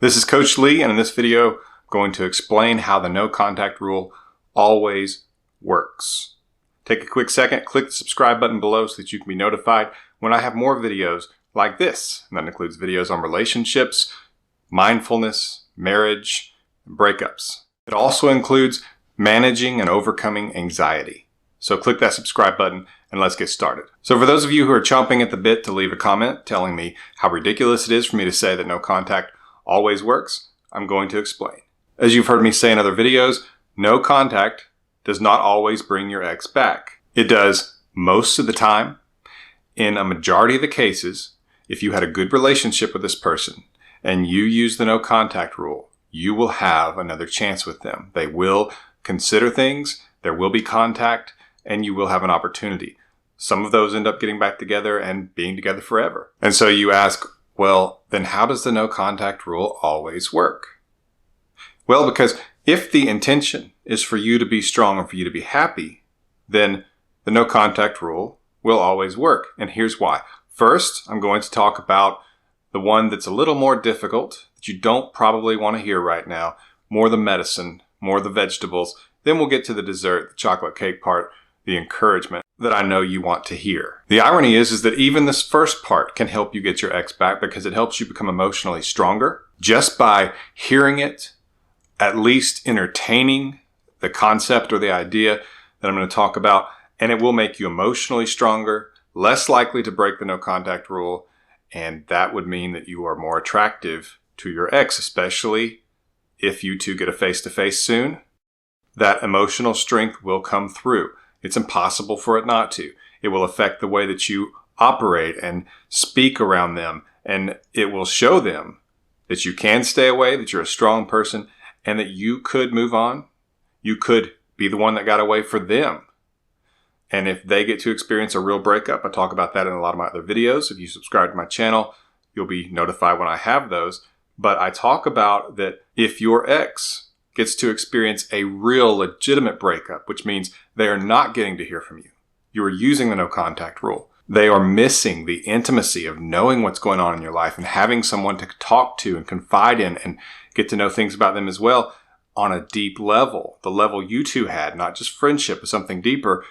This is Coach Lee, and in this video, I'm going to explain how the no contact rule always works. Take a quick second, click the subscribe button below so that you can be notified when I have more videos like this. And that includes videos on relationships, mindfulness, marriage, and breakups. It also includes managing and overcoming anxiety. So click that subscribe button and let's get started. So for those of you who are chomping at the bit to leave a comment telling me how ridiculous it is for me to say that no contact always works, I'm going to explain. As you've heard me say in other videos, no contact does not always bring your ex back. It does most of the time. In a majority of the cases, if you had a good relationship with this person and you use the no contact rule, you will have another chance with them. They will consider things, there will be contact, and you will have an opportunity. Some of those end up getting back together and being together forever. And so you ask, well, then how does the no contact rule always work? Well, because if the intention is for you to be strong and for you to be happy, then the no contact rule will always work. And here's why. First, I'm going to talk about the one that's a little more difficult, that you don't probably want to hear right now, more the medicine, more the vegetables. Then we'll get to the dessert, the chocolate cake part, the encouragement that I know you want to hear. The irony is that even this first part can help you get your ex back because it helps you become emotionally stronger just by hearing it, at least entertaining the concept or the idea that I'm going to talk about, and it will make you emotionally stronger, less likely to break the no contact rule, and that would mean that you are more attractive to your ex, especially if you two get a face-to-face soon. That emotional strength will come through. It's impossible for it not to. It will affect the way that you operate and speak around them, and it will show them that you can stay away, that you're a strong person, and that you could move on. You could be the one that got away for them. And if they get to experience a real breakup, I talk about that in a lot of my other videos. If you subscribe to my channel, you'll be notified when I have those. But I talk about that if your ex gets to experience a real legitimate breakup, which means they are not getting to hear from you. You are using the no contact rule. They are missing the intimacy of knowing what's going on in your life and having someone to talk to and confide in and get to know things about them as well on a deep level, the level you two had, not just friendship, but something deeper.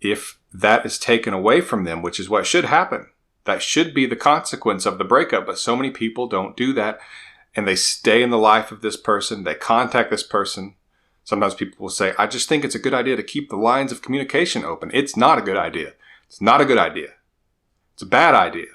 If that is taken away from them, which is what should happen, that should be the consequence of the breakup, but so many people don't do that. And they stay in the life of this person. They contact this person. Sometimes people will say, I just think it's a good idea to keep the lines of communication open. It's not a good idea. It's not a good idea. It's a bad idea.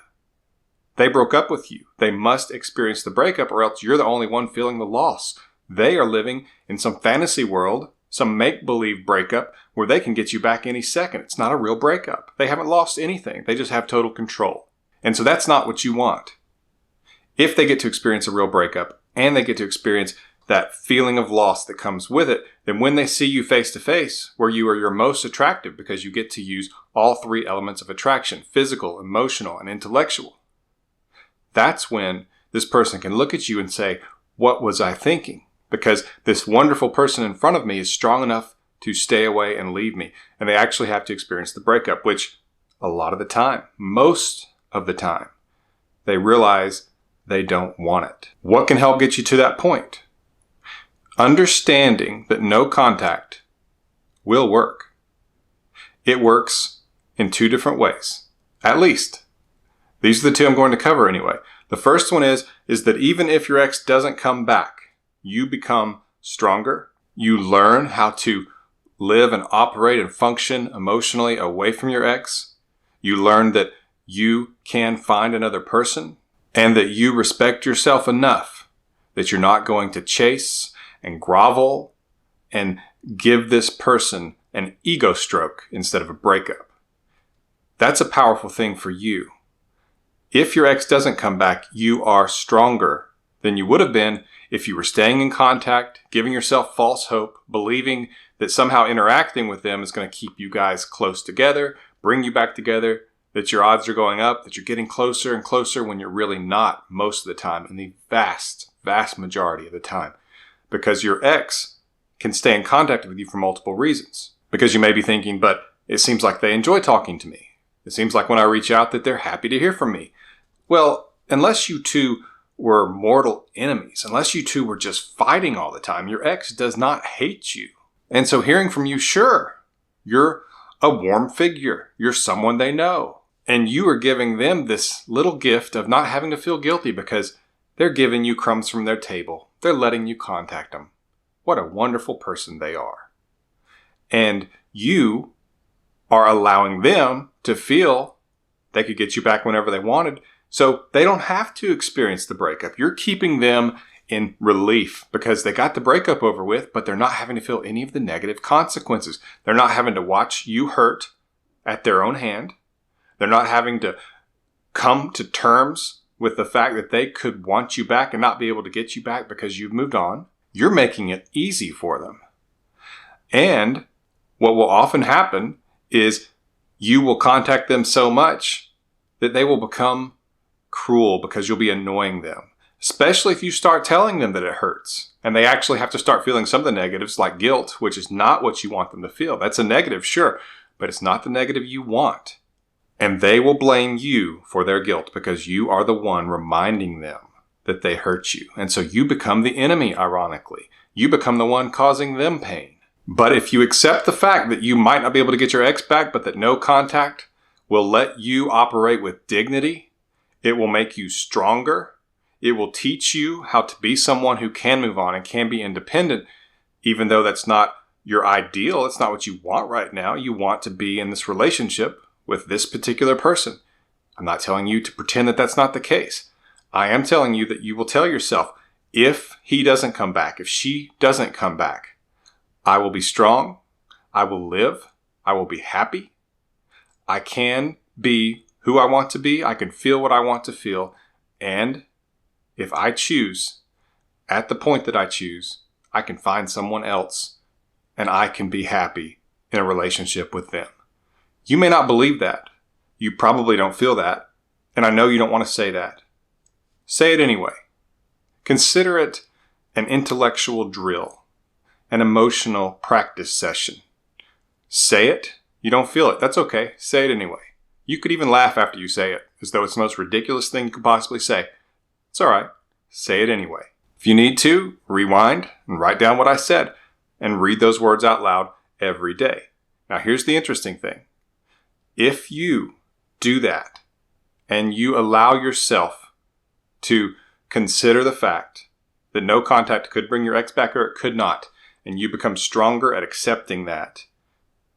They broke up with you. They must experience the breakup or else you're the only one feeling the loss. They are living in some fantasy world, some make-believe breakup where they can get you back any second. It's not a real breakup. They haven't lost anything. They just have total control. And so that's not what you want. If they get to experience a real breakup and they get to experience that feeling of loss that comes with it, then when they see you face to face, where you are your most attractive because you get to use all three elements of attraction, physical, emotional, and intellectual, that's when this person can look at you and say, what was I thinking? Because this wonderful person in front of me is strong enough to stay away and leave me. And they actually have to experience the breakup, which a lot of the time, most of the time, they realize they don't want it. What can help get you to that point? Understanding that no contact will work. It works in two different ways, at least. These are the two I'm going to cover anyway. The first one is that even if your ex doesn't come back, you become stronger. You learn how to live and operate and function emotionally away from your ex. You learn that you can find another person, and that you respect yourself enough that you're not going to chase and grovel and give this person an ego stroke instead of a breakup. That's a powerful thing for you. If your ex doesn't come back, you are stronger than you would have been if you were staying in contact, giving yourself false hope, believing that somehow interacting with them is going to keep you guys close together, bring you back together, that your odds are going up, that you're getting closer and closer when you're really not most of the time, in the vast, vast majority of the time. Because your ex can stay in contact with you for multiple reasons. Because you may be thinking, but it seems like they enjoy talking to me. It seems like when I reach out that they're happy to hear from me. Well, unless you two were mortal enemies, unless you two were just fighting all the time, your ex does not hate you. And so hearing from you, sure, you're a warm figure. You're someone they know. And you are giving them this little gift of not having to feel guilty because they're giving you crumbs from their table. They're letting you contact them. What a wonderful person they are. And you are allowing them to feel they could get you back whenever they wanted. So they don't have to experience the breakup. You're keeping them in relief because they got the breakup over with, but they're not having to feel any of the negative consequences. They're not having to watch you hurt at their own hand. They're not having to come to terms with the fact that they could want you back and not be able to get you back because you've moved on. You're making it easy for them. And what will often happen is you will contact them so much that they will become cruel because you'll be annoying them, especially if you start telling them that it hurts and they actually have to start feeling some of the negatives like guilt, which is not what you want them to feel. That's a negative, sure, but it's not the negative you want. And they will blame you for their guilt because you are the one reminding them that they hurt you. And so you become the enemy, ironically. You become the one causing them pain. But if you accept the fact that you might not be able to get your ex back, but that no contact will let you operate with dignity, it will make you stronger. It will teach you how to be someone who can move on and can be independent, even though that's not your ideal. It's not what you want right now. You want to be in this relationship with this particular person. I'm not telling you to pretend that that's not the case. I am telling you that you will tell yourself, if he doesn't come back, if she doesn't come back, I will be strong. I will live. I will be happy. I can be who I want to be. I can feel what I want to feel. And if I choose, at the point that I choose, I can find someone else and I can be happy in a relationship with them. You may not believe that. You probably don't feel that. And I know you don't want to say that. Say it anyway. Consider it an intellectual drill, an emotional practice session. Say it. You don't feel it. That's okay. Say it anyway. You could even laugh after you say it, as though it's the most ridiculous thing you could possibly say. It's all right. Say it anyway. If you need to, rewind and write down what I said and read those words out loud every day. Now, here's the interesting thing. If you do that and you allow yourself to consider the fact that no contact could bring your ex back or it could not, and you become stronger at accepting that,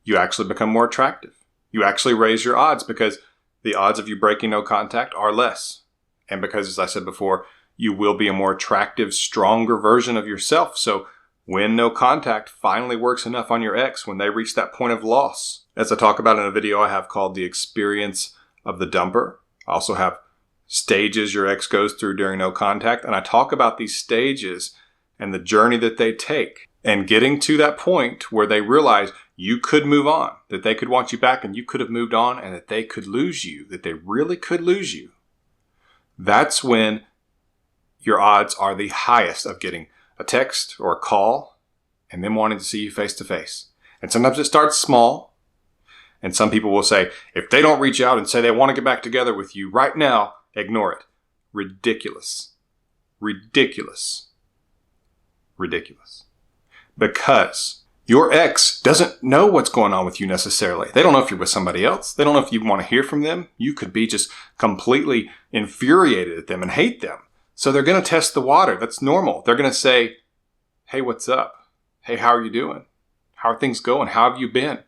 you actually become more attractive. You actually raise your odds because the odds of you breaking no contact are less. And because, as I said before, you will be a more attractive, stronger version of yourself. So when no contact finally works enough on your ex, when they reach that point of loss, as I talk about in a video I have called The Experience of the Dumper, I also have stages your ex goes through during no contact. And I talk about these stages and the journey that they take and getting to that point where they realize you could move on, that they could want you back and you could have moved on and that they could lose you, that they really could lose you. That's when your odds are the highest of getting a text or a call and them wanting to see you face to face. And sometimes it starts small. And some people will say, if they don't reach out and say they want to get back together with you right now, ignore it. Ridiculous. Ridiculous. Ridiculous. Because your ex doesn't know what's going on with you necessarily. They don't know if you're with somebody else. They don't know if you want to hear from them. You could be just completely infuriated at them and hate them. So they're going to test the water. That's normal. They're going to say, hey, what's up? Hey, how are you doing? How are things going? How have you been?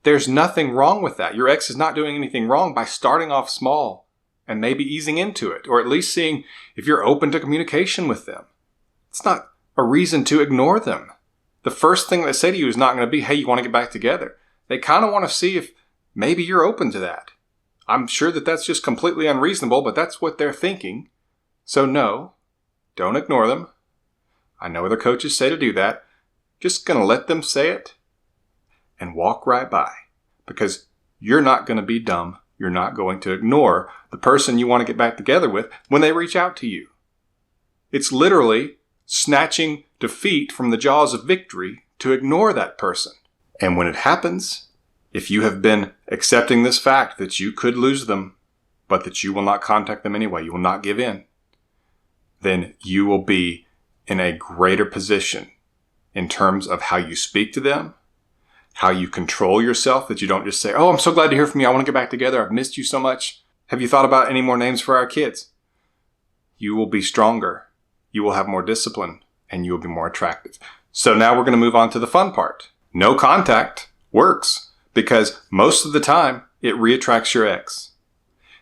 There's nothing wrong with that. Your ex is not doing anything wrong by starting off small and maybe easing into it, or at least seeing if you're open to communication with them. It's not a reason to ignore them. The first thing they say to you is not going to be, hey, you want to get back together. They kind of want to see if maybe you're open to that. I'm sure that that's just completely unreasonable, but that's what they're thinking. So no, don't ignore them. I know other coaches say to do that. Just going to let them say it and walk right by, because you're not going to be dumb. You're not going to ignore the person you want to get back together with when they reach out to you. It's literally snatching defeat from the jaws of victory to ignore that person. And when it happens, if you have been accepting this fact that you could lose them, but that you will not contact them anyway, you will not give in, then you will be in a greater position in terms of how you speak to them, how you control yourself, that you don't just say, oh, I'm so glad to hear from you. I want to get back together. I've missed you so much. Have you thought about any more names for our kids? You will be stronger. You will have more discipline, and you will be more attractive. So now we're going to move on to the fun part. No contact works because most of the time it reattracts your ex.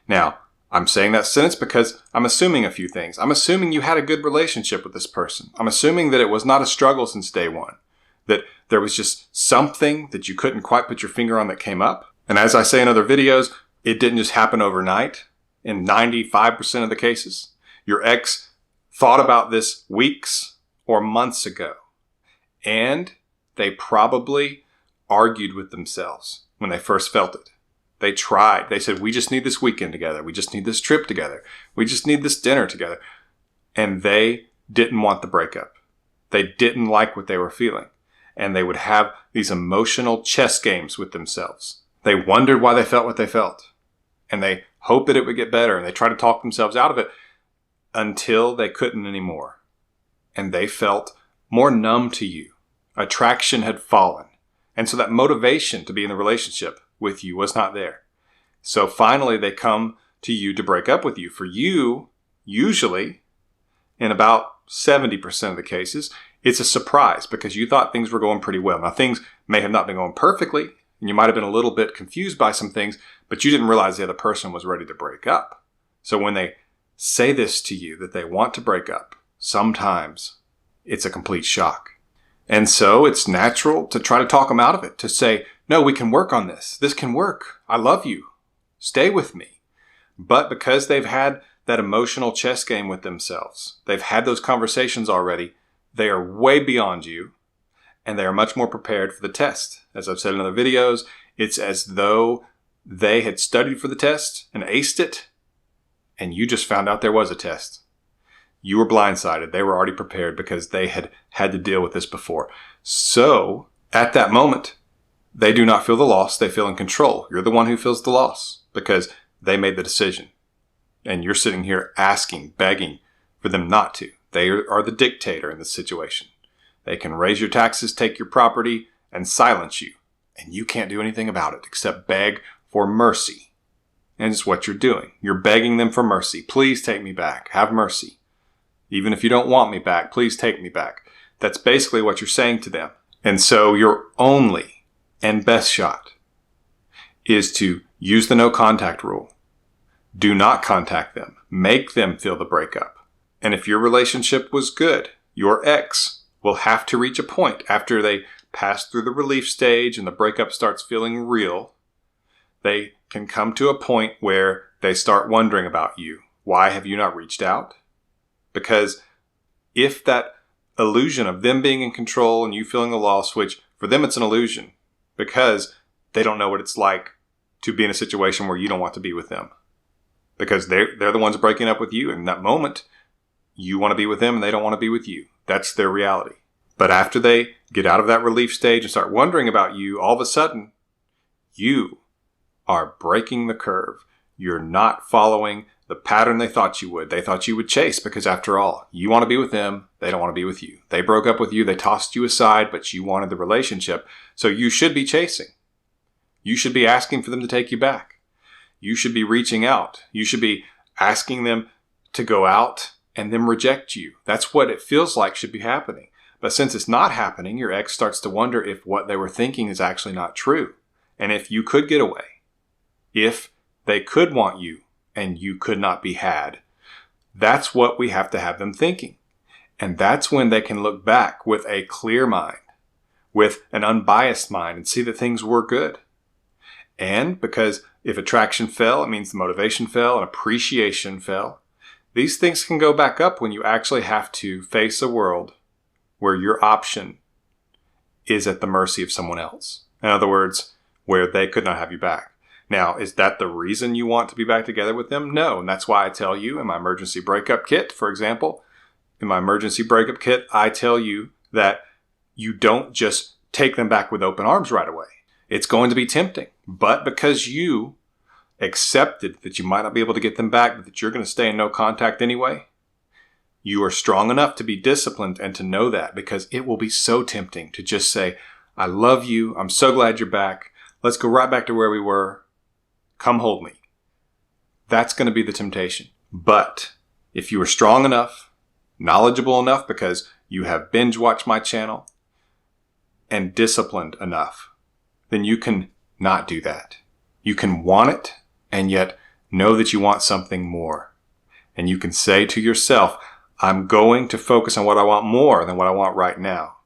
Now, I'm saying that sentence because I'm assuming a few things. I'm assuming you had a good relationship with this person. I'm assuming that it was not a struggle since day one, that there was just something that you couldn't quite put your finger on that came up. And as I say in other videos, it didn't just happen overnight. In 95% of the cases, your ex thought about this weeks or months ago. And they probably argued with themselves when they first felt it. They tried. They said, we just need this weekend together. We just need this trip together. We just need this dinner together. And they didn't want the breakup. They didn't like what they were feeling. And they would have these emotional chess games with themselves. They wondered why they felt what they felt. And they hoped that it would get better. And they tried to talk themselves out of it until they couldn't anymore. And they felt more numb to you. Attraction had fallen. And so that motivation to be in the relationship with you was not there. So finally they come to you to break up with you. For you, usually, in about 70% of the cases, it's a surprise because you thought things were going pretty well. Now things may have not been going perfectly, and you might have been a little bit confused by some things, but you didn't realize the other person was ready to break up. So when they say this to you, that they want to break up, sometimes it's a complete shock. And so it's natural to try to talk them out of it, to say, no, we can work on this. This can work. I love you. Stay with me. But because they've had that emotional chess game with themselves, they've had those conversations already, they are way beyond you, and they are much more prepared for the test. As I've said in other videos, it's as though they had studied for the test and aced it, and you just found out there was a test. You were blindsided. They were already prepared because they had had to deal with this before. So at that moment, they do not feel the loss. They feel in control. You're the one who feels the loss because they made the decision. And you're sitting here asking, begging for them not to. They are the dictator in this situation. They can raise your taxes, take your property, and silence you. And you can't do anything about it except beg for mercy. And it's what you're doing. You're begging them for mercy. Please take me back. Have mercy. Even if you don't want me back, please take me back. That's basically what you're saying to them. And so your only and best shot is to use the no contact rule. Do not contact them. Make them feel the breakup. And if your relationship was good, your ex will have to reach a point after they pass through the relief stage and the breakup starts feeling real. They can come to a point where they start wondering about you. Why have you not reached out? Because if that illusion of them being in control and you feeling the loss, which for them it's an illusion because they don't know what it's like to be in a situation where you don't want to be with them. Because they're the ones breaking up with you. In that moment, you want to be with them and they don't want to be with you. That's their reality. But after they get out of that relief stage and start wondering about you, all of a sudden, you are breaking the curve. You're not following the pattern they thought you would. They thought you would chase because after all, you want to be with them. They don't want to be with you. They broke up with you. They tossed you aside, but you wanted the relationship. So you should be chasing. You should be asking for them to take you back. You should be reaching out. You should be asking them to go out and then reject you. That's what it feels like should be happening. But since it's not happening, your ex starts to wonder if what they were thinking is actually not true. And if you could get away, if they could want you and you could not be had, that's what we have to have them thinking. And that's when they can look back with a clear mind, with an unbiased mind and see that things were good. And because if attraction fell, it means the motivation fell and appreciation fell. These things can go back up when you actually have to face a world where your option is at the mercy of someone else. In other words, where they could not have you back. Now, is that the reason you want to be back together with them? No. And that's why I tell you in my emergency breakup kit, for example, in my emergency breakup kit, I tell you that you don't just take them back with open arms right away. It's going to be tempting. But because you accepted that you might not be able to get them back, but that you're going to stay in no contact anyway, You are strong enough to be disciplined and to know that, because it will be so tempting to just say, I love you. I'm so glad you're back. Let's go right back to where we were. Come hold me. That's going to be the temptation. But if you are strong enough, knowledgeable enough because you have binge watched my channel, and disciplined enough, then you can not do that. You can want it and yet know that you want something more. And you can say to yourself, I'm going to focus on what I want more than what I want right now.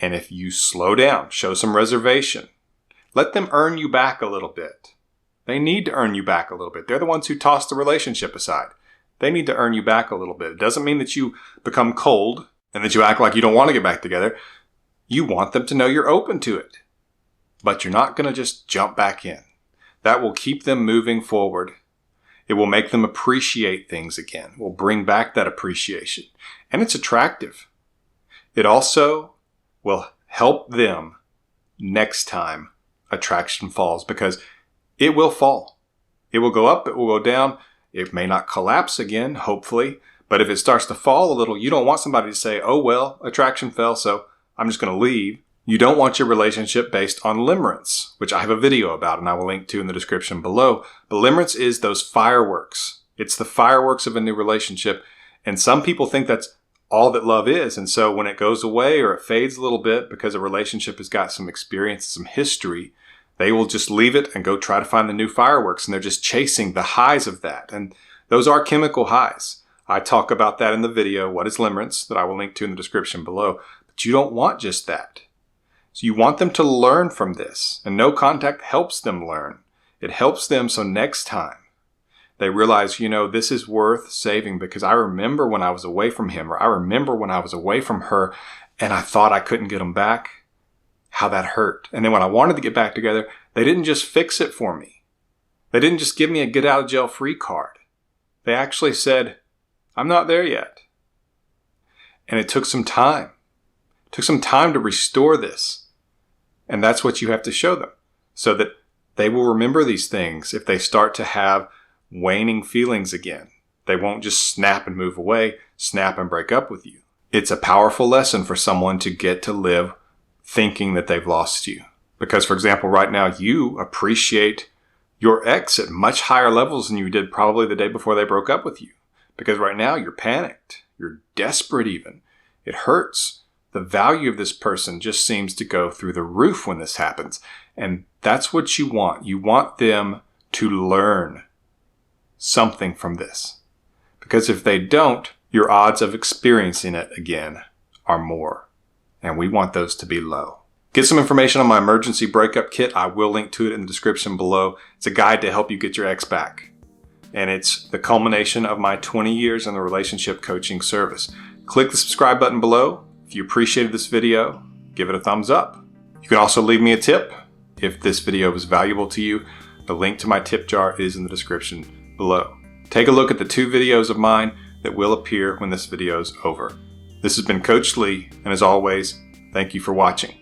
And if you slow down, show some reservation, let them earn you back a little bit. They need to earn you back a little bit. They're the ones who tossed the relationship aside. They need to earn you back a little bit. It doesn't mean that you become cold and that you act like you don't want to get back together. You want them to know you're open to it. But you're not going to just jump back in. That will keep them moving forward. It will make them appreciate things again. It will bring back that appreciation. And it's attractive. It also will help them next time attraction falls, because it will fall. It will go up, it will go down. It may not collapse again, hopefully. But if it starts to fall a little, you don't want somebody to say, oh, well, attraction fell, so I'm just going to leave. You don't want your relationship based on limerence, which I have a video about and I will link to in the description below. But limerence is those fireworks. It's the fireworks of a new relationship. And some people think that's all that love is. And so when it goes away or it fades a little bit because a relationship has got some experience, some history, they will just leave it and go try to find the new fireworks. And they're just chasing the highs of that. And those are chemical highs. I talk about that in the video, What is Limerence, that I will link to in the description below. But you don't want just that. So you want them to learn from this. And no contact helps them learn. It helps them so next time they realize, this is worth saving, because I remember when I was away from him, or I remember when I was away from her and I thought I couldn't get them back, how that hurt. And then when I wanted to get back together, they didn't just fix it for me. They didn't just give me a get out of jail free card. They actually said, I'm not there yet. And it took some time. It took some time to restore this. And that's what you have to show them, so that they will remember these things if they start to have waning feelings again. They won't just snap and move away, snap and break up with you. It's a powerful lesson for someone to get to live thinking that they've lost you. Because, for example, right now you appreciate your ex at much higher levels than you did probably the day before they broke up with you. Because right now you're panicked. You're desperate even. It hurts. The value of this person just seems to go through the roof when this happens. And that's what you want. You want them to learn something from this. Because if they don't, your odds of experiencing it again are more. And we want those to be low. Get some information on my emergency breakup kit. I will link to it in the description below. It's a guide to help you get your ex back. And it's the culmination of my 20 years in the relationship coaching service. Click the subscribe button below. If you appreciated this video, give it a thumbs up. You can also leave me a tip if this video was valuable to you. The link to my tip jar is in the description below. Take a look at the 2 videos of mine that will appear when this video is over. This has been Coach Lee, and as always, thank you for watching.